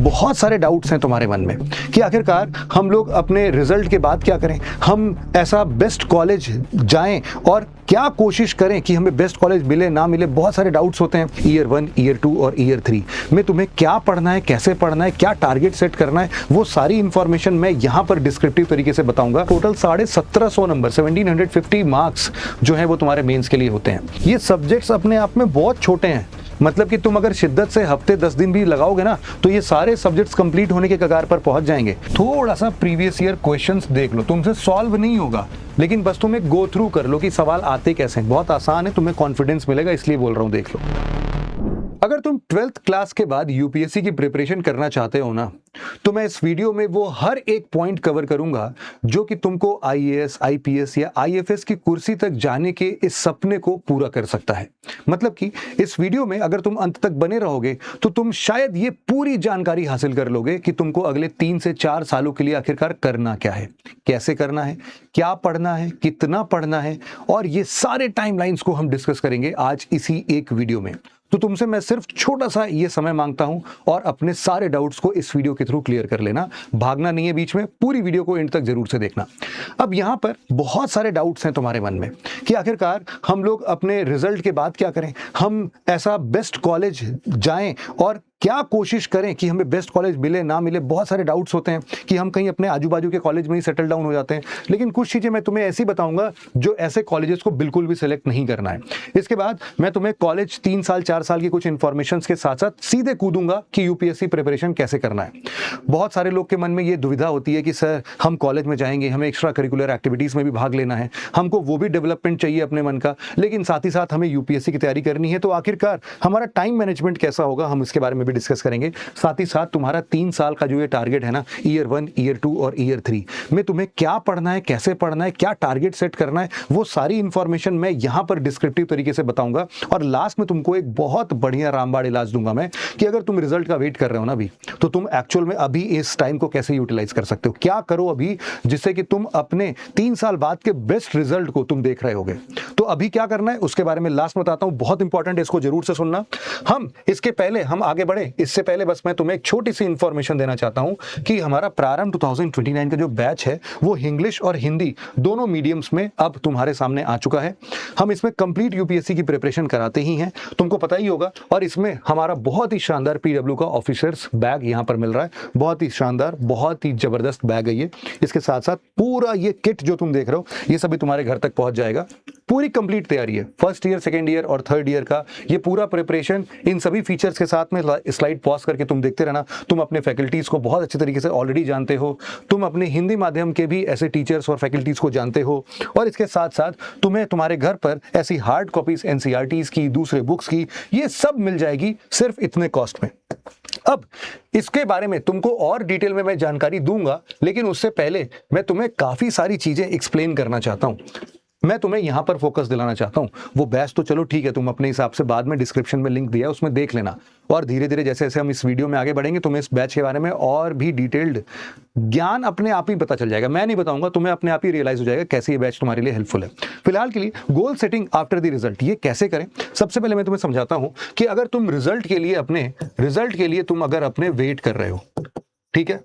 बहुत सारे डाउट्स हैं तुम्हारे मन में कि आखिरकार हम लोग अपने रिजल्ट के बाद क्या करें, हम ऐसा बेस्ट कॉलेज जाएं और क्या कोशिश करें कि हमें बेस्ट कॉलेज मिले ना मिले। बहुत सारे डाउट्स होते हैं ईयर 1, ईयर 2 और ईयर 3 में तुम्हें क्या पढ़ना है, कैसे पढ़ना है, क्या टारगेट सेट करना है, वो सारी इंफॉर्मेशन मैं यहाँ पर डिस्क्रिप्टिव तरीके से बताऊंगा। टोटल 1750 नंबर 1750 मार्क्स जो है वो तुम्हारे मेंस के लिए होते हैं। ये सब्जेक्ट्स अपने आप में बहुत छोटे हैं, मतलब कि तुम अगर शिद्दत से हफ्ते 10 दिन भी लगाओगे ना तो ये सारे सब्जेक्ट्स कंप्लीट होने के कगार पर पहुंच जाएंगे। थोड़ा सा प्रीवियस ईयर क्वेश्चंस देख लो, तुमसे सॉल्व नहीं होगा लेकिन बस तुम एक गो थ्रू कर लो कि सवाल आते कैसे हैं। बहुत आसान है, तुम्हें कॉन्फिडेंस मिलेगा, इसलिए बोल रहा हूं, देख लो। अगर तुम 12th क्लास के बाद यूपीएससी की प्रिपरेशन करना चाहते हो ना, तो मैं इस वीडियो में वो हर एक पॉइंट कवर करूंगा जो कि तुमको आईएएस, आईपीएस या आईएफएस की कुर्सी तक जाने के इस सपने को पूरा कर सकता है। मतलब कि इस वीडियो में अगर तुम अंत तक बने रहोगे तो तुम शायद ये पूरी जानकारी हासिल कर लोगे कि तुमको अगले 3 से 4 सालों के लिए आखिरकार करना क्या है, कैसे करना है, क्या पढ़ना है, कितना पढ़ना है, और ये सारे टाइमलाइंस को हम डिस्कस करेंगे आज इसी एक वीडियो में। तो तुमसे मैं सिर्फ छोटा सा ये समय मांगता हूं और अपने सारे डाउट्स को इस वीडियो के थ्रू क्लियर कर लेना। भागना नहीं है बीच में, पूरी वीडियो को एंड तक जरूर से देखना। अब यहां पर बहुत सारे डाउट्स हैं तुम्हारे मन में कि आखिरकार हम लोग अपने रिजल्ट के बाद क्या करें, हम ऐसा बेस्ट कॉलेज जाएं और क्या कोशिश करें कि हमें बेस्ट कॉलेज मिले ना मिले। बहुत सारे डाउट्स होते हैं कि हम कहीं अपने आजू बाजू के कॉलेज में ही सेटल डाउन हो जाते हैं, लेकिन कुछ चीजें मैं तुम्हें ऐसी बताऊंगा जो ऐसे कॉलेजेस को बिल्कुल भी सिलेक्ट नहीं करना है। इसके बाद मैं तुम्हें कॉलेज 3 साल 4 साल की कुछ इन्फॉर्मेशन के साथ साथ सीधे कूदूंगा कि यूपीएससी प्रिपरेशन कैसे करना है। बहुत सारे लोग के मन में ये दुविधा होती है कि सर हम कॉलेज में जाएंगे, हमें एक्स्ट्रा करिकुलर एक्टिविटीज में भी भाग लेना है, हमको वो भी डेवलपमेंट चाहिए अपने मन का, लेकिन साथ ही साथ हमें यूपीएससी की तैयारी करनी है। तो आखिरकार हमारा टाइम मैनेजमेंट कैसा होगा, हम इसके बारे में भी डिस्कस करेंगे। साथ ही साथ तुम्हारा 3 साल का जो ये टारगेट है ना, ईयर 1, ईयर 2 और ईयर 3 में तुम्हें क्या पढ़ना है, कैसे पढ़ना है, क्या टारगेट सेट करना है, वो सारी इंफॉर्मेशन मैं यहां पर डिस्क्रिप्टिव तरीके से बताऊंगा। और लास्ट में तुमको एक बहुत बढ़िया रामबाण इलाज दूंगा मैं कि अगर तुम रिजल्ट का वेट कर रहे हो ना अभी, तो तुम एक्चुअल में अभी इस टाइम को कैसे यूटिलाइज कर सकते हो, क्या करो अभी जिससे कि तुम अपने 3 साल बाद के बेस्ट रिजल्ट को तुम देख रहे होगे। तो अभी क्या करना है उसके बारे में लास्ट में बताता हूं, बहुत इंपॉर्टेंट है, इसको जरूर से सुनना। हम इसके पहले हम आगे बढ़े इससे पहले बस मैं तुम्हें एक छोटी सी इंफॉर्मेशन देना चाहता हूं कि हमारा प्रारंभ 2029 का जो बैच है वो इंग्लिश और हिंदी दोनों मीडियम्स में अब तुम्हारे सामने आ चुका है। हम इसमें कंप्लीट यूपीएससी की प्रिपरेशन कराते ही हैं, तुमको पता ही होगा। और इसमें हमारा बहुत ही शानदार पीडब्ल्यू का ऑफिसर्स बैग यहां पर मिल रहा है, बहुत ही शानदार, बहुत ही जबरदस्त बैग है ये। इसके साथ साथ पूरा ये किट जो तुम देख रहे हो ये सभी तुम्हारे घर तक पहुंच जाएगा। पूरी कंप्लीट तैयारी है, फर्स्ट ईयर, सेकेंड ईयर और थर्ड ईयर का ये पूरा प्रिपरेशन इन सभी फीचर्स के साथ में। स्लाइड पॉज करके तुम देखते रहना, तुम अपने फैकल्टीज को बहुत अच्छे तरीके से ऑलरेडी जानते हो, तुम अपने हिंदी माध्यम के भी ऐसे टीचर्स और फैकल्टीज को जानते हो, और इसके साथ साथ तुम्हें तुम्हारे घर पर ऐसी हार्ड कॉपीज एनसीईआरटीज की, दूसरे बुक्स की, ये सब मिल जाएगी सिर्फ इतने कॉस्ट में। अब इसके बारे में तुमको और डिटेल में मैं जानकारी दूंगा, लेकिन उससे पहले मैं तुम्हें काफी सारी चीजें एक्सप्लेन करना चाहता हूं। मैं तुम्हें यहां पर फोकस दिलाना चाहता हूं। वो बैच तो चलो ठीक है, तुम अपने हिसाब से बाद में डिस्क्रिप्शन में लिंक दिया है उसमें देख लेना, और धीरे धीरे जैसे जैसे हम इस वीडियो में आगे बढ़ेंगे तुम्हें इस बैच के बारे में और भी डिटेल्ड ज्ञान अपने आप ही पता चल जाएगा। मैं नहीं बताऊंगा, तुम्हें अपने आप ही रियलाइज हो जाएगा कैसे ये बैच तुम्हारे लिए हेल्पफुल है। फिलहाल के लिए goal setting after the result ये कैसे करें, सबसे पहले मैं तुम्हें समझाता हूं कि अगर तुम रिजल्ट के लिए तुम अगर अपने वेट कर रहे हो, ठीक है,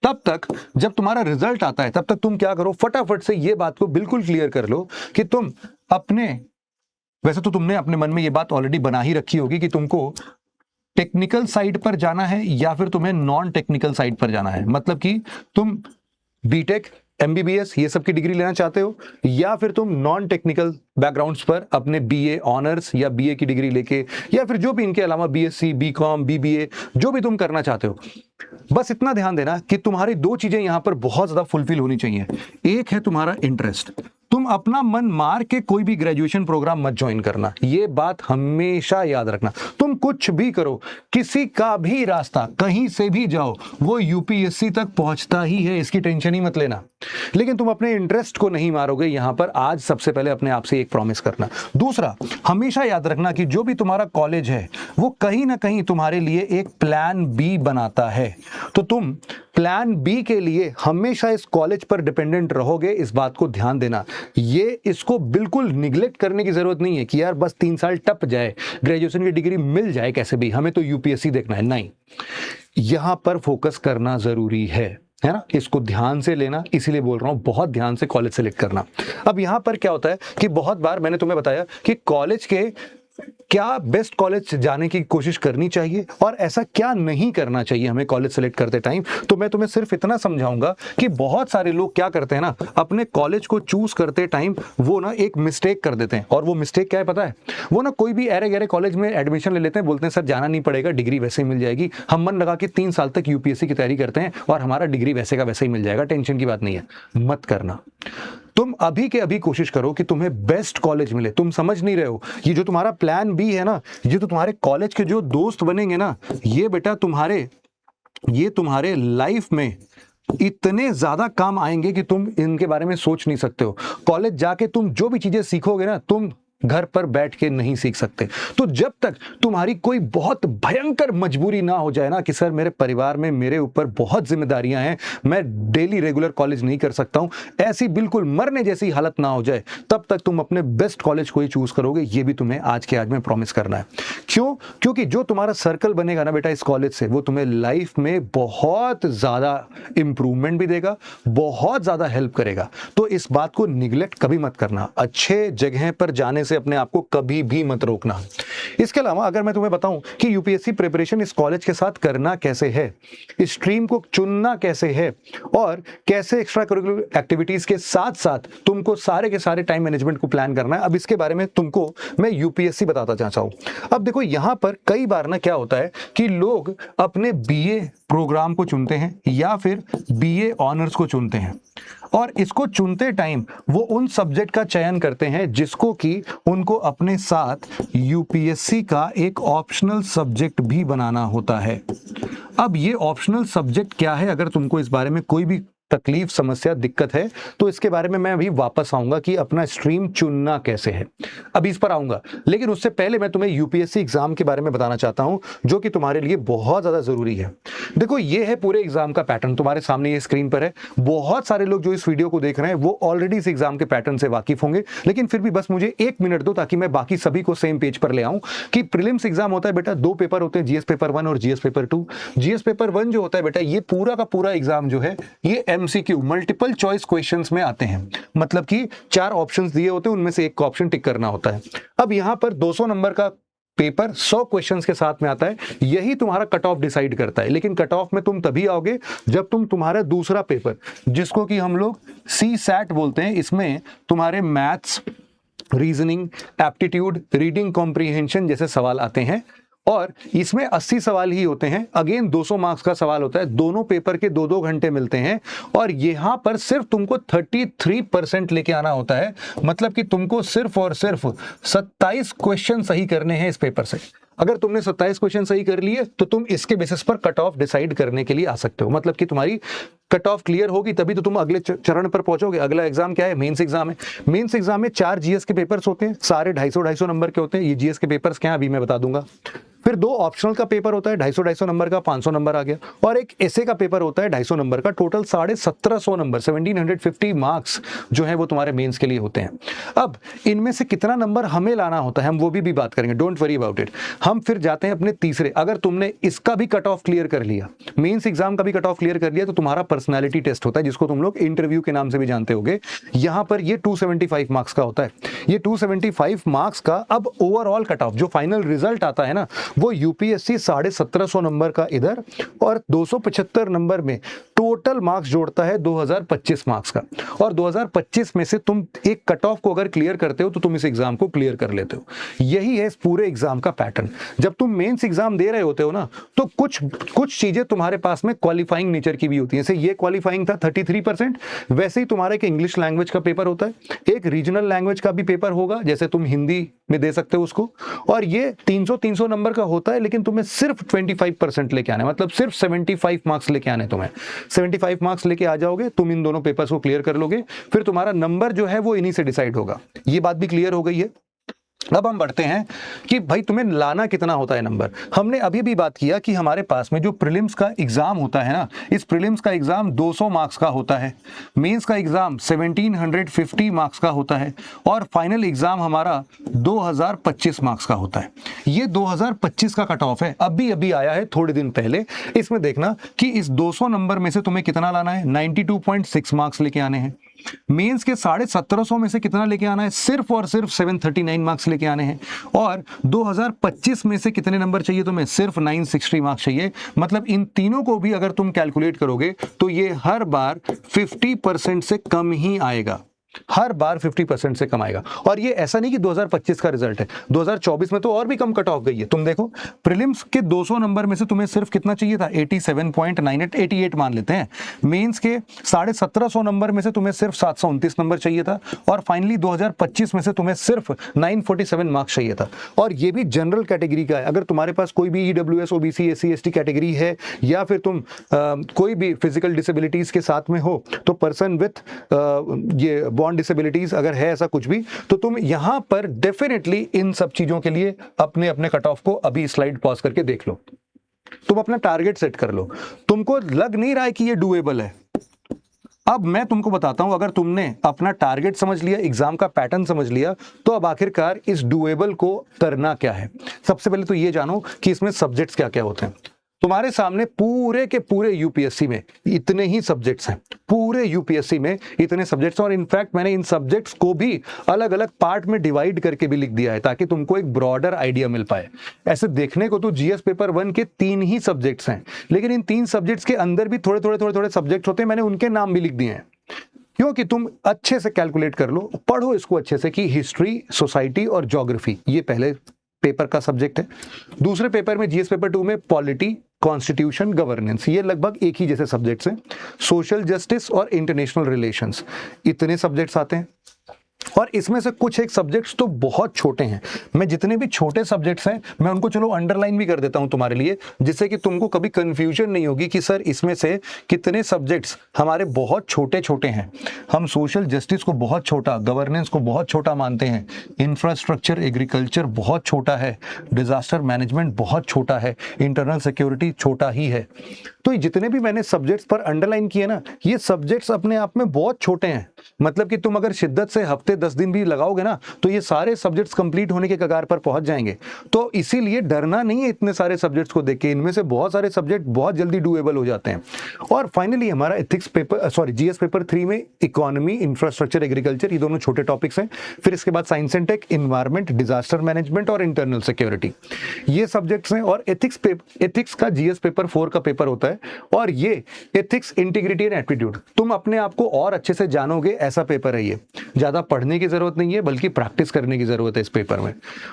तब तक जब तुम्हारा रिजल्ट आता है तब तक तुम क्या करो, फटाफट से ये बात को बिल्कुल क्लियर कर लो कि तुम अपने, वैसे तो तुमने अपने मन में ये बात ऑलरेडी बना ही रखी होगी कि तुमको टेक्निकल साइड पर जाना है या फिर तुम्हें नॉन टेक्निकल साइड पर जाना है। मतलब कि तुम बीटेक, एमबीबीएस ये सब की डिग्री लेना चाहते हो, या फिर तुम नॉन टेक्निकल बैकग्राउंड्स पर अपने बीए ऑनर्स या बीए की डिग्री लेके, या फिर जो भी इनके अलावा बीएससी, बीकॉम, बीबीए जो भी तुम करना चाहते हो। बस इतना ध्यान देना कि तुम्हारी 2 चीजें यहां पर बहुत ज्यादा फुलफिल होनी चाहिए। एक है तुम्हारा इंटरेस्ट, तुम अपना मन मार के कोई भी ग्रेजुएशन प्रोग्राम मत ज्वाइन करना, ये बात हमेशा याद रखना। तुम कुछ भी करो, किसी का भी रास्ता कहीं से भी जाओ वो यूपीएससी तक पहुंचता ही है, इसकी टेंशन ही मत लेना। लेकिन तुम अपने इंटरेस्ट को नहीं मारोगे यहां पर, आज सबसे पहले अपने आप से एक प्रॉमिस करना। दूसरा, हमेशा याद रखना कि जो भी तुम्हारा कॉलेज है वो कहीं ना कहीं तुम्हारे लिए एक प्लान बी बनाता है। तो तुम प्लान बी के लिए हमेशा इस कॉलेज पर डिपेंडेंट रहोगे, इस बात को ध्यान देना। ये इसको बिल्कुल निगलेक्ट करने की जरूरत नहीं है कि यार बस 3 साल टप जाए, ग्रेजुएशन की डिग्री मिल जाए कैसे भी, हमें तो यूपीएससी देखना है। नहीं, यहां पर फोकस करना जरूरी है ना, इसको ध्यान से लेना, इसीलिए बोल रहा हूं बहुत ध्यान से कॉलेज सेलेक्ट करना। अब यहां पर क्या होता है कि बहुत बार मैंने तुम्हें बताया कि कॉलेज के क्या बेस्ट कॉलेज जाने की कोशिश करनी चाहिए और ऐसा क्या नहीं करना चाहिए हमें कॉलेज सेलेक्ट करते टाइम। तो मैं तुम्हें सिर्फ इतना समझाऊंगा कि बहुत सारे लोग क्या करते हैं ना, अपने कॉलेज को चूज करते टाइम वो ना एक मिस्टेक कर देते हैं। और वो मिस्टेक क्या है पता है? वो ना कोई भी अरे गहरे कॉलेज में एडमिशन ले लेते हैं, बोलते हैं सर जाना नहीं पड़ेगा, डिग्री वैसे ही मिल जाएगी। हम मन लगा के 3 साल तक यूपीएससी की तैयारी करते हैं और हमारा डिग्री वैसे का वैसे ही मिल जाएगा, टेंशन की बात नहीं है। मत करना। तुम अभी के अभी कोशिश करो कि तुम्हें बेस्ट कॉलेज मिले। तुम समझ नहीं रहे हो, ये जो तुम्हारा प्लान बी है ना, ये तो तुम्हारे कॉलेज के जो दोस्त बनेंगे ना, ये बेटा तुम्हारे लाइफ में इतने ज्यादा काम आएंगे कि तुम इनके बारे में सोच नहीं सकते हो। कॉलेज जाके तुम जो भी चीजें सीखोगे ना, तुम घर पर बैठ के नहीं सीख सकते। तो जब तक तुम्हारी कोई बहुत भयंकर मजबूरी ना हो जाए ना कि सर मेरे परिवार में मेरे ऊपर बहुत जिम्मेदारियां हैं, मैं डेली रेगुलर कॉलेज नहीं कर सकता हूं, ऐसी बिल्कुल मरने जैसी हालत ना हो जाए, तब तक तुम अपने बेस्ट कॉलेज को ही चूज करोगे। ये भी तुम्हें आज के आज में प्रॉमिस करना है। क्यों? क्योंकि जो तुम्हारा सर्कल बनेगा ना बेटा इस कॉलेज से, वो तुम्हें लाइफ में बहुत ज्यादा इंप्रूवमेंट भी देगा, बहुत ज्यादा हेल्प करेगा। तो इस बात को निगलेक्ट कभी मत करना। अच्छे जगह पर जाने से अपने आप को कभी भी मत रोकना। इसके अलावा अगर मैं तुम्हें बताऊं कि यूपीएससी प्रिपरेशन इस कॉलेज के साथ करना कैसे है, स्ट्रीम को चुनना कैसे है और कैसे एक्स्ट्रा करिकुलर एक्टिविटीज के साथ साथ तुमको सारे के सारे टाइम मैनेजमेंट को प्लान करना है, अब इसके बारे में तुमको मैं यूपीएससी बताता चाहता हूं। अब देखो यहां पर कई बार ना क्या होता है कि लोग अपने बीए प्रोग्राम को चुनते हैं या फिर बीए ऑनर्स को चुनते हैं, और इसको चुनते टाइम वो उन सब्जेक्ट का चयन करते हैं जिसको कि उनको अपने साथ यूपीएससी का एक ऑप्शनल सब्जेक्ट भी बनाना होता है। अब ये ऑप्शनल सब्जेक्ट क्या है, अगर तुमको इस बारे में कोई भी तकलीफ, समस्या, दिक्कत है तो इसके बारे में मैं अभी वापस आऊंगा कि अपना स्ट्रीम चुनना कैसे है, अभी इस पर आऊंगा। लेकिन उससे पहले मैं तुम्हें यूपीएससी एग्जाम के बारे में बताना चाहता हूं जो कि तुम्हारे लिए बहुत ज्यादा जरूरी है। देखो ये है पूरे एग्जाम का पैटर्न, तुम्हारे सामने ये स्क्रीन पर है। बहुत सारे लोग जो इस वीडियो को देख रहे हैं वो ऑलरेडी इस एग्जाम के पैटर्न से वाकिफ होंगे, लेकिन फिर भी बस मुझे 1 मिनट दो ताकि मैं बाकी सभी को सेम पेज पर ले आऊं कि प्रीलिम्स एग्जाम होता है बेटा, 2 पेपर होते हैं, जीएस पेपर 1 और जीएस पेपर 2। जीएस पेपर 1 जो होता है बेटा, ये पूरा का पूरा एग्जाम जो है ये एमसीक्यू मल्टीपल चॉइस क्वेश्चंस में आते हैं, मतलब कि 4 ऑप्शंस दिए होते हैं, उनमें से एक का ऑप्शन टिक करना होता है। अब यहां पर 200 नंबर का पेपर 100 क्वेश्चंस के साथ में आता है, यही तुम्हारा कट ऑफ डिसाइड करता है। लेकिन कट ऑफ में तुम तभी आओगे जब तुम तुम्हारा दूसरा पेपर, जिसको कि हम लोग सी सैट बोलते हैं, इसमें तुम्हारे maths, reasoning, aptitude, reading comprehension जैसे सवाल आते हैं और इसमें 80 सवाल ही होते हैं। अगेन 200 मार्क्स का सवाल होता है, दोनों पेपर के 2-2 घंटे मिलते हैं और यहां पर सिर्फ तुमको 33% लेके आना होता है, मतलब कि तुमको सिर्फ और सिर्फ 27 क्वेश्चन सही करने हैं इस पेपर से। अगर तुमने 27 क्वेश्चन सही कर लिए तो तुम इसके बेसिस पर कट ऑफ डिसाइड करने के लिए आ सकते हो, मतलब कि तुम्हारी कट ऑफ क्लियर होगी तभी तो तुम अगले चरण पर पहुंचोगे। अगला एग्जाम क्या है? मेंस एग्जाम है। मेंस एग्जाम में 4 जीएस के पेपर्स होते हैं, सारे 250-250 नंबर के होते हैं। ये जीएस के पेपर्स क्या है अभी मैं बता दूंगा। फिर 2 ऑप्शनल का पेपर होता है 250-250 नंबर का, 500 नंबर आ गया, और एक एसे का पेपर होता है 250 नंबर का, टोटल 1750 नंबर, 1750 मार्क्स जो है वो तुम्हारे मेंस के लिए होते हैं। अब इनमें से कितना नंबर हमें लाना होता है हम वो भी बात करेंगे, डोंट वरी अबाउट इट। हम फिर जाते हैं अपने तीसरे, अगर तुमने इसका भी कट ऑफ क्लियर कर लिया, मेंस एग्जाम का भी कट ऑफ क्लियर कर लिया, तो तुम्हारा पर्सनैलिटी टेस्ट होता है जिसको तुम लोग इंटरव्यू के नाम से भी जानते होगे। यहां पर ये 275 मार्क्स का होता है। ये 275 मार्क्स का अब ओवरऑल कट ऑफ जो फाइनल रिजल्ट आता है ना, वो यूपीएससी 1750 नंबर का इधर और 275 नंबर में टोटल मार्क्स जोड़ता है 2025 मार्क्स का। और 2025 में से तुम एक कट ऑफ को अगर क्लियर करते हो तो तुम इस एग्जाम को क्लियर कर लेते हो। यही है इस पूरे एग्जाम का पैटर्न। जब तुम मेंस एग्जाम दे रहे होते हो ना, तो कुछ चीजें तुम्हारे पास में क्वालिफाइंग नेचर की भी होती है। जैसे ये क्वालिफाइंग था 33%, वैसे ही तुम्हारा एक इंग्लिश लैंग्वेज का पेपर होता है, एक रीजनल लैंग्वेज का भी पेपर होगा, जैसे तुम हिंदी में दे सकते हो उसको, और ये 300 नंबर का होता है, लेकिन तुम्हें सिर्फ 25% लेके आना है, मतलब सिर्फ 75 मार्क्स लेके आने। तुम्हें 75 मार्क्स लेके आ जाओगे, तुम इन दोनों पेपर्स को क्लियर कर लोगे, फिर तुम्हारा नंबर जो है वो इन्हीं से डिसाइड होगा। ये बात भी क्लियर हो गई है। अब हम बढ़ते हैं कि भाई तुम्हें लाना कितना होता है नंबर। हमने अभी भी बात किया कि हमारे पास में जो प्रीलिम्स का एग्जाम होता है ना, इस प्रीलिम्स का एग्जाम 200 मार्क्स का होता है, मेंस का एग्जाम 1750 मार्क्स का होता है और फाइनल एग्जाम हमारा 2025 मार्क्स का होता है। ये 2025 का कट ऑफ है, अभी अभी आया है थोड़े दिन पहले। इसमें देखना कि इस 200 नंबर में से तुम्हें कितना लाना है, 92.6 मार्क्स लेके आने हैं। मेंस के 1750 में से कितना लेके आना है, सिर्फ और सिर्फ 739 मार्क्स लेके आने हैं। और 2025 में से कितने नंबर चाहिए तुम्हें, सिर्फ 960 मार्क्स चाहिए। मतलब इन तीनों को भी अगर तुम कैलकुलेट करोगे तो ये हर बार 50% से कम ही आएगा, हर बार 50% से कम आएगा। और ये ऐसा नहीं कि 2025 का रिजल्ट है, 2024 में तो और भी कम कट ऑफ गई है। तुम देखो प्रीलिम्स के 200 नंबर में से तुम्हें सिर्फ कितना चाहिए था, 87.98, 88 मान लेते हैं। मेंस के 1750 नंबर में से तुम्हें सिर्फ 729 नंबर चाहिए था और फाइनली 2025 में से तुम्हें सिर्फ 947 मार्क्स चाहिए था। और ये भी जनरल कैटेगरी का है। अगर तुम्हारे पास कोई भी EWS, OBC, SC, ST category है या फिर तुम कोई भी फिजिकल डिसेबिलिटीज के साथ में हो, तो पर्सन विथ ये बॉन्ड डिसेबिलिटीज अगर है ऐसा कुछ भी, तो तुम यहां पर डेफिनेटली इन सब चीजों के लिए अपने अपने कट ऑफ को अभी स्लाइड पॉज करके देख लो। तुम अपना टारगेट सेट कर लो। तुमको लग नहीं रहा है कि ये डूएबल है। अब मैं तुमको बताता हूं, अगर तुमने अपना टारगेट समझ लिया, एग्जाम का पैटर्न समझ लिया, तो अब आखिरकार इस डूएबल को करना क्या है। सबसे पहले तो ये जानो कि इसमें सब्जेक्ट्स क्या क्या होते हैं। तुम्हारे सामने पूरे के पूरे यूपीएससी में इतने ही सब्जेक्ट्स हैं, पूरे यूपीएससी में इतने सब्जेक्ट्स। और इनफैक्ट मैंने इन सब्जेक्ट्स को भी अलग अलग पार्ट में डिवाइड करके भी लिख दिया है ताकि तुमको एक ब्रॉडर आइडिया मिल पाए। ऐसे देखने को तो जीएस पेपर 1 के 3 ही सब्जेक्ट्स हैं, लेकिन इन 3 सब्जेक्ट्स के अंदर भी थोड़े थोड़े थोड़े थोड़े सब्जेक्ट्स होते हैं, मैंने उनके नाम भी लिख दिए हैं क्योंकि तुम अच्छे से कैलकुलेट कर लो, पढ़ो इसको अच्छे से कि हिस्ट्री, सोसाइटी और ज्योग्राफी ये पहले पेपर का सब्जेक्ट है। दूसरे पेपर में जीएस पेपर 2 में पॉलिटी, कॉन्स्टिट्यूशन, गवर्नेंस, ये लगभग एक ही जैसे सब्जेक्ट्स हैं। सोशल जस्टिस और इंटरनेशनल रिलेशंस, इतने सब्जेक्ट्स आते हैं। और इसमें से कुछ एक सब्जेक्ट्स तो बहुत छोटे हैं। मैं जितने भी छोटे सब्जेक्ट्स हैं मैं उनको चलो अंडरलाइन भी कर देता हूं तुम्हारे लिए, जिससे कि तुमको कभी कंफ्यूजन नहीं होगी कि सर इसमें से कितने सब्जेक्ट्स हमारे बहुत छोटे छोटे हैं। हम सोशल जस्टिस को बहुत छोटा, गवर्नेंस को बहुत छोटा मानते हैं, इंफ्रास्ट्रक्चर, एग्रीकल्चर बहुत छोटा है, डिजास्टर मैनेजमेंट बहुत छोटा है, इंटरनल सिक्योरिटी छोटा ही है। तो ये जितने भी मैंने सब्जेक्ट्स पर अंडरलाइन किए ना, ये सब्जेक्ट्स अपने आप में बहुत छोटे हैं। मतलब कि तुम अगर शिद्दत से हफ्ते 10 दिन भी लगाओगे ना, तो ये सारे सब्जेक्ट्स कंप्लीट होने के कगार पर पहुंच जाएंगे। तो इसीलिए डरना नहीं है इतने सारे सब्जेक्ट्स को देख के, इनमें से बहुत सारे सब्जेक्ट बहुत जल्दी डूएबल हो जाते हैं। और फाइनली हमारा एथिक्स पेपर, जीएस पेपर 3 में इकोनॉमी, इंफ्रास्ट्रक्चर, एग्रीकल्चर, ये दोनों छोटे टॉपिक्स हैं। फिर इसके बाद science and tech, environment, disaster management और इंटरनल सिक्योरिटी, ये सब्जेक्ट्स हैं। और एथिक्स का जीएस पेपर 4 का पेपर होता है और ये एथिक्स, इंटीग्रिटी एंड एप्टीट्यूड, तुम अपने आप को और अच्छे से जानोगे ऐसा पेपर है ये। ज्यादा पढ़ने की जरूरत नहीं है बल्कि प्रैक्टिस करने की जरूरत है इस पेपर में।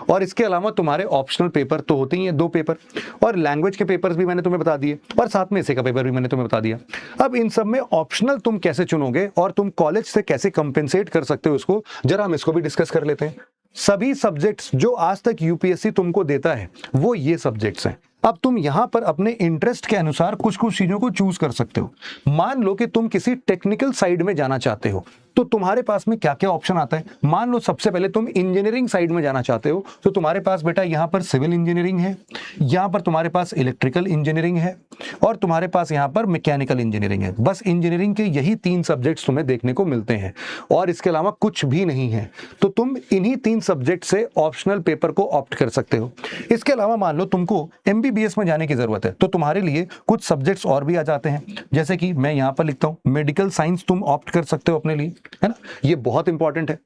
और इसके अलावा तुम्हारे ऑप्शनल पेपर तो होते ही हैं 2 पेपर, और लैंग्वेज के पेपर्स भी मैंने तुम्हें बता दिए, और साथ में इसे का पेपर भी मैंने तुम्हें बता दिया। अब इन सब में ऑप्शनल तुम कैसे चुनोगे और तुम कॉलेज से कैसे कंपेंसेट कर सकते हो इसको, जरा हम इसको भी डिस्कस कर लेते हैं। सभी सब्जेक्ट्स जो आज तक यूपीएससी तुमको देता है वो ये सब्जेक्ट्स हैं। अब तुम यहां पर अपने इंटरेस्ट के अनुसार कुछ कुछ चीजों को चूज कर सकते हो। मान लो कि तुम किसी टेक्निकल साइड में जाना चाहते हो, तो तुम्हारे पास में क्या क्या ऑप्शन आता है। मान लो सबसे पहले तुम इंजीनियरिंग साइड में जाना चाहते हो, तो तुम्हारे पास बेटा यहां पर सिविल इंजीनियरिंग है, यहां पर तुम्हारे पास इलेक्ट्रिकल इंजीनियरिंग है और तुम्हारे पास यहां पर मैकेनिकल इंजीनियरिंग है। बस इंजीनियरिंग के यही 3 सब्जेक्ट्स तुम्हें देखने को मिलते हैं और इसके अलावा कुछ भी नहीं है। तो तुम इन्हीं 3 सब्जेक्ट से ऑप्शनल पेपर को ऑप्ट कर सकते हो। इसके अलावा मान लो तुमको एमबीबीएस में जाने की जरूरत है, तो तुम्हारे लिए कुछ सब्जेक्ट्स और भी आ जाते हैं, जैसे कि मैं यहां पर लिखता हूं मेडिकल साइंस, तुम ऑप्ट कर सकते हो अपने लिए, है ना, ये बहुत इंपॉर्टेंट है।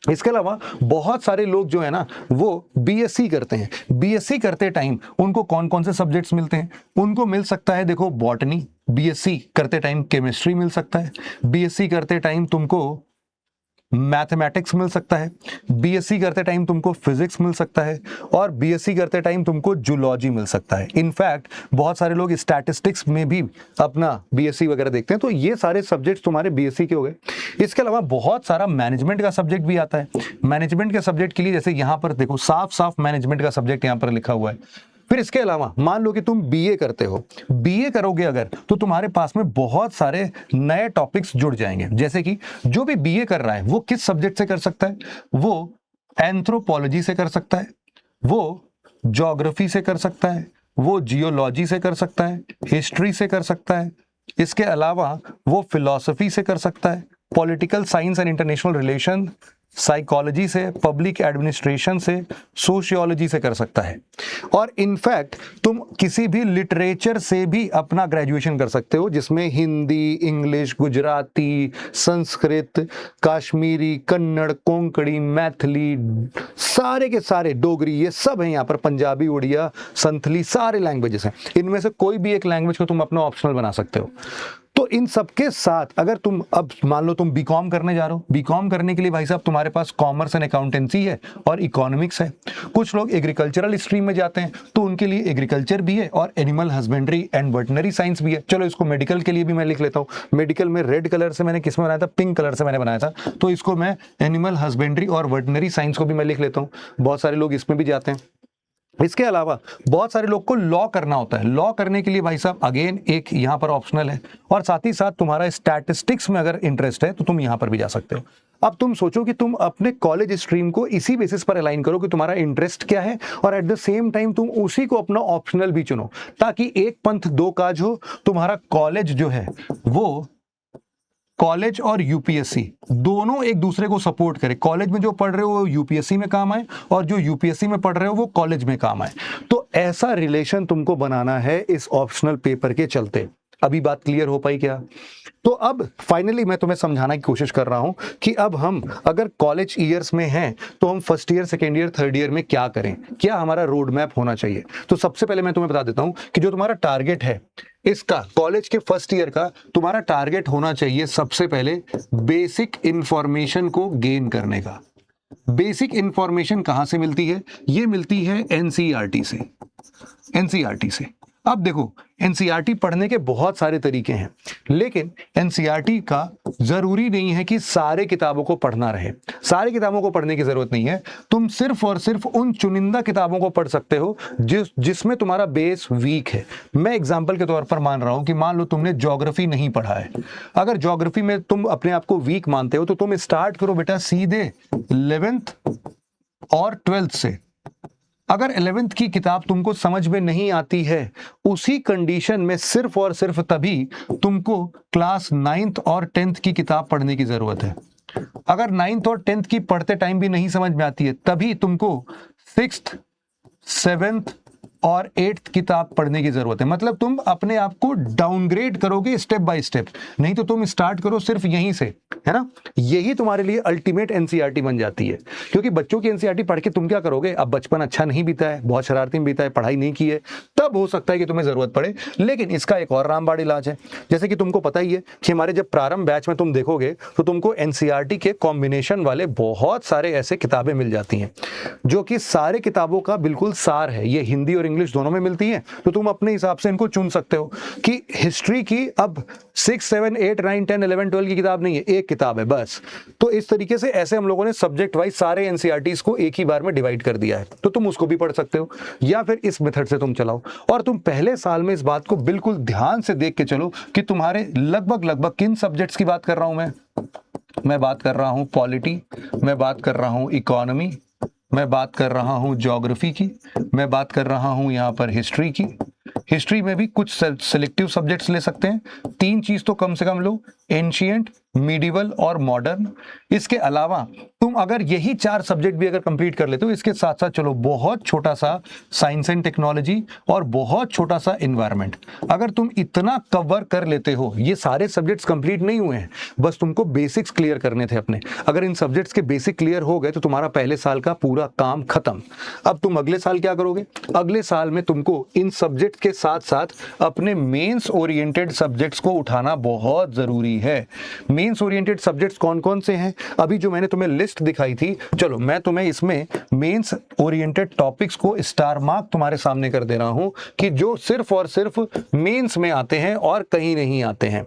इसके अलावा बहुत सारे लोग जो है ना वो बीएससी करते हैं। बीएससी करते टाइम उनको कौन कौन से सब्जेक्ट्स मिलते हैं, उनको मिल सकता है देखो बॉटनी, बीएससी करते टाइम केमिस्ट्री मिल सकता है, बीएससी करते टाइम तुमको मैथमेटिक्स मिल सकता है, बीएससी करते टाइम तुमको फिजिक्स मिल सकता है और बीएससी करते टाइम तुमको जूलॉजी मिल सकता है। इनफैक्ट बहुत सारे लोग स्टैटिस्टिक्स में भी अपना बीएससी वगैरह देखते हैं। तो ये सारे सब्जेक्ट्स तुम्हारे बीएससी के हो गए। इसके अलावा बहुत सारा मैनेजमेंट का सब्जेक्ट भी आता है। मैनेजमेंट के सब्जेक्ट के लिए जैसे यहां पर देखो साफ साफ मैनेजमेंट का सब्जेक्ट यहां पर लिखा हुआ है। फिर इसके अलावा मान लो कि तुम बीए करते हो, बीए करोगे अगर, तो तुम्हारे पास में बहुत सारे नए टॉपिक्स जुड़ जाएंगे। जैसे कि जो भी बीए कर रहा है वो किस सब्जेक्ट से कर सकता है, वो एंथ्रोपोलॉजी से कर सकता है, वो ज्योग्राफी से कर सकता है, वो जियोलॉजी से कर सकता है, हिस्ट्री से कर सकता है, इसके अलावा वो फिलॉसफी से कर सकता है, political science and international relation, psychology से, पब्लिक एडमिनिस्ट्रेशन से, सोशियोलॉजी से कर सकता है। और इनफैक्ट तुम किसी भी लिटरेचर से भी अपना ग्रेजुएशन कर सकते हो, जिसमें हिंदी, इंग्लिश, गुजराती, संस्कृत, कश्मीरी, कन्नड़, कोंकणी, मैथिली, सारे के सारे, डोगरी, ये सब हैं यहाँ पर, पंजाबी, उड़िया, संथली, सारे लैंग्वेजेस हैं। इनमें से कोई भी एक लैंग्वेज को तुम अपना ऑप्शनल बना सकते हो। तो इन सबके साथ अगर तुम अब मान लो तुम बीकॉम करने जा रहे हो, बीकॉम करने के लिए भाई साहब तुम्हारे पास कॉमर्स एंड अकाउंटेंसी है और इकोनॉमिक्स है। कुछ लोग एग्रीकल्चरल स्ट्रीम में जाते हैं तो उनके लिए एग्रीकल्चर भी है और animal husbandry and veterinary science भी है। चलो इसको मेडिकल के लिए भी मैं लिख लेता हूँ। मेडिकल में रेड कलर से मैंने किसमें बनाया था, पिंक कलर से मैंने बनाया था, तो इसको मैं एनिमल हस्बेंड्री और वेटरनरी साइंस को भी मैं लिख लेता हूँ। बहुत सारे लोग इसमें भी जाते हैं। इसके अलावा बहुत सारे लोग को लॉ करना होता है। लॉ करने के लिए भाई साहब अगेन एक यहाँ पर ऑप्शनल है, और साथ ही साथ तुम्हारा स्टैटिस्टिक्स में अगर इंटरेस्ट है तो तुम यहाँ पर भी जा सकते हो। अब तुम सोचो कि तुम अपने कॉलेज स्ट्रीम को इसी बेसिस पर अलाइन करो कि तुम्हारा इंटरेस्ट क्या है, और एट द सेम टाइम तुम उसी को अपना ऑप्शनल भी चुनो, ताकि एक पंथ दो काज हो। तुम्हारा कॉलेज जो है वो कॉलेज और यूपीएससी दोनों एक दूसरे को सपोर्ट करे। कॉलेज में जो पढ़ रहे हो वो यूपीएससी में काम आए, और जो यूपीएससी में पढ़ रहे हो वो कॉलेज में काम आए। तो ऐसा रिलेशन तुमको बनाना है इस ऑप्शनल पेपर के चलते। अभी बात क्लियर हो पाई क्या? तो अब फाइनली मैं तुम्हें समझाने की कोशिश कर रहा हूं कि अब हम अगर कॉलेज ईयर्स में हैं तो हम first year, second year, third year में क्या करें, क्या हमारा रोड मैप होना चाहिए। तो सबसे पहले मैं तुम्हें बता देता हूं कि जो तुम्हारा टारगेट है इसका, कॉलेज के फर्स्ट ईयर का तुम्हारा टारगेट होना चाहिए सबसे पहले बेसिक इंफॉर्मेशन को गेन करने का। बेसिक इंफॉर्मेशन कहां से मिलती है? ये मिलती है एनसीईआरटी से। एनसीईआरटी से अब देखो, एनसीईआरटी पढ़ने के बहुत सारे तरीके हैं, लेकिन एनसीईआरटी का जरूरी नहीं है कि सारे किताबों को पढ़ना रहे। सारे किताबों को पढ़ने की जरूरत नहीं है। तुम सिर्फ और सिर्फ उन चुनिंदा किताबों को पढ़ सकते हो जिसमें तुम्हारा बेस वीक है। मैं एग्जांपल के तौर पर मान रहा हूं कि मान लो तुमने ज्योग्राफी नहीं पढ़ा है। अगर ज्योग्राफी में तुम अपने आप को वीक मानते हो तो तुम स्टार्ट करो बेटा सीधे 11th और 12th से। अगर 11th की किताब तुमको समझ में नहीं आती है, उसी कंडीशन में सिर्फ और सिर्फ तभी तुमको क्लास 9th और 10th की किताब पढ़ने की जरूरत है। अगर 9th और 10th की पढ़ते टाइम भी नहीं समझ में आती है, तभी तुमको 6th, 7th और 8th किताब पढ़ने की जरूरत है। मतलब तुम अपने आप को डाउनग्रेड करोगे स्टेप बाय स्टेप, नहीं तो तुम स्टार्ट करो सिर्फ यहीं से, है ना। यही तुम्हारे लिए अल्टीमेट एनसीईआरटी बन जाती है। क्योंकि बच्चों की एनसीईआरटी पढ़ के तुम क्या करोगे? अब बचपन अच्छा नहीं बीता है, बहुत शरारती में बीता है, पढ़ाई नहीं की है, तब हो सकता है कि तुम्हें जरूरत पड़े। लेकिन इसका एक और रामबाण इलाज है। जैसे कि तुमको पता ही है कि हमारे जब प्रारंभ बैच में तुम देखोगे तो तुमको एनसीईआरटी के कॉम्बिनेशन वाले बहुत सारे ऐसे किताबें मिल जाती हैं जो कि सारे किताबों का बिल्कुल सार है। ये हिंदी और इंग्लिश दोनों में मिलती है, तो तुम अपने हिसाब से इनको चुन सकते हो कि हिस्ट्री की अब 6, 7, 8, 9, 10, 11, 12 की किताब नहीं है, एक किताब है बस। तो इस तरीके से ऐसे हम लोगों ने सब्जेक्ट वाइज सारे एनसीईआरटीज को एक ही बार में डिवाइड कर दिया है, तो तुम उसको भी पढ़ सकते हो, या फिर इस मेथड से तुम चलाओ। और तुम पहले साल में इस बात को बिल्कुल ध्यान से देख के चलो कि तुम्हारे लगभग किन सब्जेक्ट्स की बात कर रहा हूं मैं बात कर रहा हूं पॉलिटी, मैं बात कर रहा हूं इकोनॉमी, मैं बात कर रहा हूं ज्योग्राफी की, मैं बात कर रहा हूं यहां पर हिस्ट्री की। हिस्ट्री में भी कुछ सिलेक्टिव सब्जेक्ट्स ले सकते हैं। 3 चीज तो कम से कम लो, एंशिएंट, मिडिवल और मॉडर्न। इसके अलावा तुम अगर यही 4 सब्जेक्ट भी अगर कंप्लीट कर लेते हो, इसके साथ साथ चलो बहुत छोटा सा साइंस एंड टेक्नोलॉजी और बहुत छोटा सा एनवायरनमेंट। अगर तुम इतना कवर कर लेते हो, ये सारे सब्जेक्ट्स कंप्लीट नहीं हुए हैं, बस तुमको बेसिक्स क्लियर करने थे अपने। अगर इन सब्जेक्ट्स के बेसिक क्लियर हो गए तो तुम्हारा पहले साल का पूरा काम खत्म। अब तुम अगले साल क्या करोगे? अगले साल में तुमको इन सब्जेक्ट के साथ साथ अपने मेंस ओरिएंटेड सब्जेक्ट्स को उठाना बहुत जरूरी है। मेंस ओरिएंटेड सब्जेक्ट्स कौन कौन से हैं? अभी जो मैंने तुम्हें लिस्ट दिखाई थी, चलो मैं तुम्हें इसमें मेंस ओरिएंटेड टॉपिक्स को स्टार मार्क तुम्हारे सामने कर दे रहा हूं कि जो सिर्फ और सिर्फ मेंस में आते हैं और कहीं नहीं आते हैं।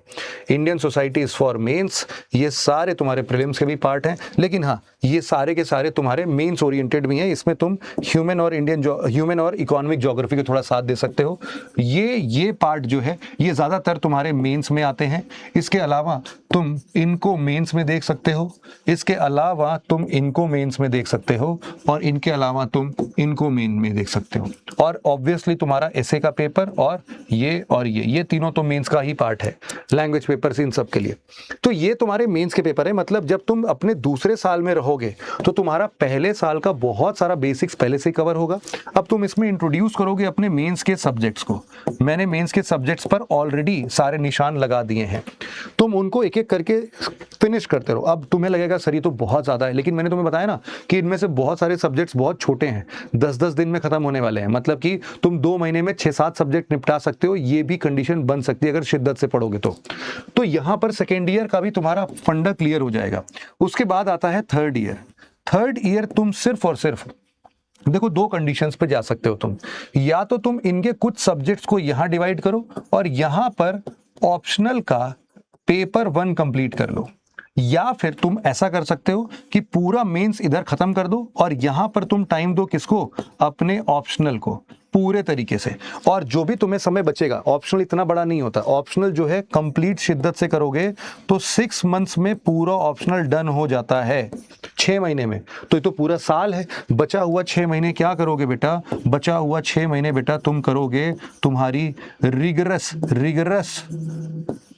Indian society is for mains, ये सारे तुम्हारे प्रीलिम्स के भी पार्ट हैं। लेकिन हाँ, ये सारे के सारे तुम्हारे मेंस ओरिएंटेड भी हैं। इसमें तुम ह्यूमन और इकोनॉमिक ज्योग्राफी को थोड़ा साथ दे सकते हो। ये पार्ट जो है ये ज़्यादातर तुम्हारे मेंस में आते हैं। इसके अलावा तुम इनको मेंस में देख सकते हो, इसके अलावा तुम इनको मेंस में देख सकते हो, और इनके अलावा तुम इनको मेन में देख सकते हो। और ऑब्वियसली तुम्हारा एसे का पेपर और ये तीनों तो मेंस का ही पार्ट है, लैंग्वेज पेपर्स इन सब के लिए। तो ये तुम्हारे मेंस के पेपर है। मतलब जब तुम अपने दूसरे साल में रहोगे तो तुम्हारा पहले साल का बहुत सारा बेसिक्स पहले से कवर होगा। अब तुम इसमें इंट्रोड्यूस करोगे अपने मेंस के सब्जेक्ट्स को। मैंने मेंस के सब्जेक्ट्स पर ऑलरेडी सारे निशान लगा दिए हैं, तुम उनको एक एक करके फिनिश करते रहो। अब तुम्हें लगेगा सर ये तो बहुत ज्यादा है, लेकिन मैंने तुम्हें बताया ना कि इनमें से बहुत सारे सब्जेक्ट्स बहुत छोटे हैं, 10-10 दिन में खत्म होने वाले हैं। मतलब कि तुम 2 महीने में 6-7 सब्जेक्ट निपटा सकते हो। ये भी कंडीशन बन सकती है अगर शिद्दत से पढ़ोगे तो यहां पर सेकेंड ईयर का भी तुम्हारा फंडा क्लियर हो जाएगा। उसके बाद आता है थर्ड ईयर। थर्ड ईयर तुम सिर्फ और सिर्फ देखो 2 कंडीशंस पे जा सकते हो तुम, या तो तुम इनके कुछ सब्जेक्ट्स को यहां डिवाइड करो और यहां पर ऑप्शनल का पेपर 1 कंप्लीट कर लो, या फिर तुम ऐसा कर सकते हो कि पूरा मेंस इधर खत्म कर दो और यहां पर तुम टाइम दो किसको, अपने ऑप्शनल को पूरे तरीके से। और जो भी तुम्हें समय बचेगा, ऑप्शनल इतना बड़ा नहीं होता, ऑप्शनल जो है कंप्लीट शिद्दत से करोगे तो 6 मंथ्स में पूरा ऑप्शनल डन हो जाता है, 6 महीने में। तो ये तो पूरा साल है। बचा हुआ 6 महीने क्या करोगे बेटा, बचा हुआ 6 महीने बेटा तुम करोगे तुम्हारी रिगरस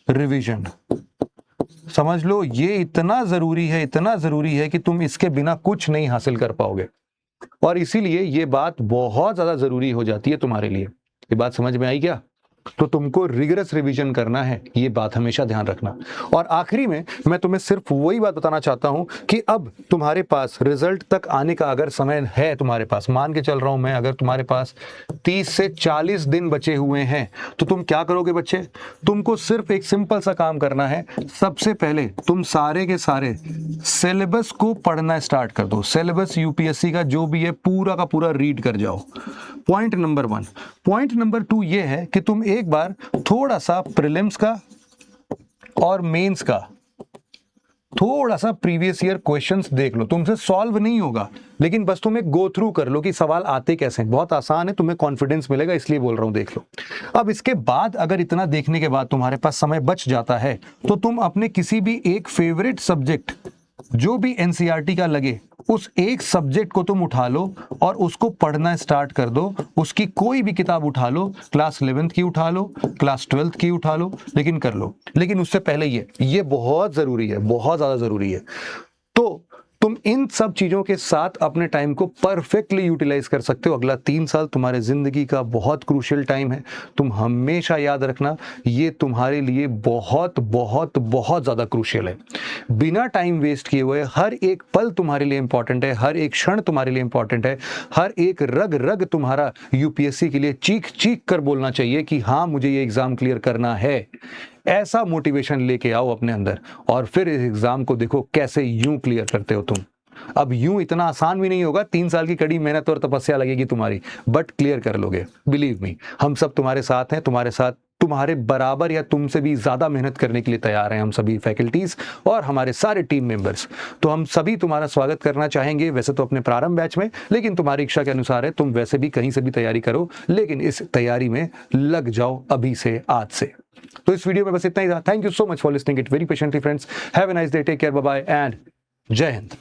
रिवीजन। समझ लो ये इतना जरूरी है कि तुम इसके बिना कुछ नहीं हासिल कर पाओगे। और इसीलिए ये बात बहुत ज्यादा जरूरी हो जाती है तुम्हारे लिए। ये बात समझ में आई क्या? तो तुमको रिगरस रिवीजन करना है, ये बात हमेशा ध्यान रखना। और आखिरी में मैं तुम्हें सिर्फ वही बात बताना चाहता हूं कि अब तुम्हारे पास रिजल्ट तक आने का अगर समय है तुम्हारे पास, मान के चल रहा हूं मैं, अगर तुम्हारे पास 30 से 40 दिन बचे हुए हैं तो तुम क्या करोगे बच्चे? तुमको सिर्फ एक सिंपल सा काम करना है। सबसे पहले तुम सारे के सारे सिलेबस को पढ़ना स्टार्ट कर दो। सिलेबस यूपीएससी का जो भी है पूरा का पूरा रीड कर जाओ। Point number 1। पॉइंट नंबर 2 ये है कि तुम एक बार थोड़ा सा प्रीलिम्स का और मेंस का थोड़ा सा प्रीवियस ईयर क्वेश्चंस देख लो। तुमसे सॉल्व नहीं होगा, लेकिन बस तुम एक गो थ्रू कर लो कि सवाल आते कैसे हैं। बहुत आसान है, तुम्हें कॉन्फिडेंस मिलेगा, इसलिए बोल रहा हूं, देख लो। अब इसके बाद अगर इतना देखने के बाद तुम्हारे पास समय बच जाता है तो तुम अपने किसी भी एक फेवरेट सब्जेक्ट जो भी एनसीईआरटी का लगे उस एक सब्जेक्ट को तुम उठा लो और उसको पढ़ना स्टार्ट कर दो। उसकी कोई भी किताब उठा लो, क्लास 11th की उठा लो, क्लास 12th की उठा लो, लेकिन कर लो। लेकिन उससे पहले ये बहुत जरूरी है, बहुत ज्यादा जरूरी है। तो तुम इन सब चीजों के साथ अपने टाइम को परफेक्टली यूटिलाइज कर सकते हो। अगला 3 साल तुम्हारे जिंदगी का बहुत क्रूशियल टाइम है। तुम हमेशा याद रखना, ये तुम्हारे लिए बहुत बहुत बहुत ज्यादा क्रूशियल है। बिना टाइम वेस्ट किए हुए हर एक पल तुम्हारे लिए इंपॉर्टेंट है, हर एक क्षण तुम्हारे लिए इंपॉर्टेंट है, हर एक रग रग तुम्हारा यूपीएससी के लिए चीख चीख कर बोलना चाहिए कि हाँ मुझे ये एग्जाम क्लियर करना है। ऐसा मोटिवेशन लेके आओ अपने अंदर और फिर इस एग्जाम को देखो कैसे यूं क्लियर करते हो तुम। अब यूं इतना आसान भी नहीं होगा, 3 साल की कड़ी मेहनत और तपस्या लगेगी तुम्हारी, बट क्लियर कर लोगे। बिलीव मी, हम सब तुम्हारे साथ हैं, तुम्हारे साथ तुम्हारे बराबर या तुमसे भी ज्यादा मेहनत करने के लिए तैयार हैं हम सभी फैकल्टीज और हमारे सारे टीम मेंबर्स। तो हम सभी तुम्हारा स्वागत करना चाहेंगे, वैसे तो अपने प्रारंभ बैच में, लेकिन तुम्हारी इच्छा के अनुसार है, तुम वैसे भी कहीं से भी तैयारी करो, लेकिन इस तैयारी में लग जाओ अभी से, आज से। तो इस वीडियो में बस इतना ही था। Thank you so much for listening it very patiently friends. Have a nice day, take care, bye bye and जय हिंद।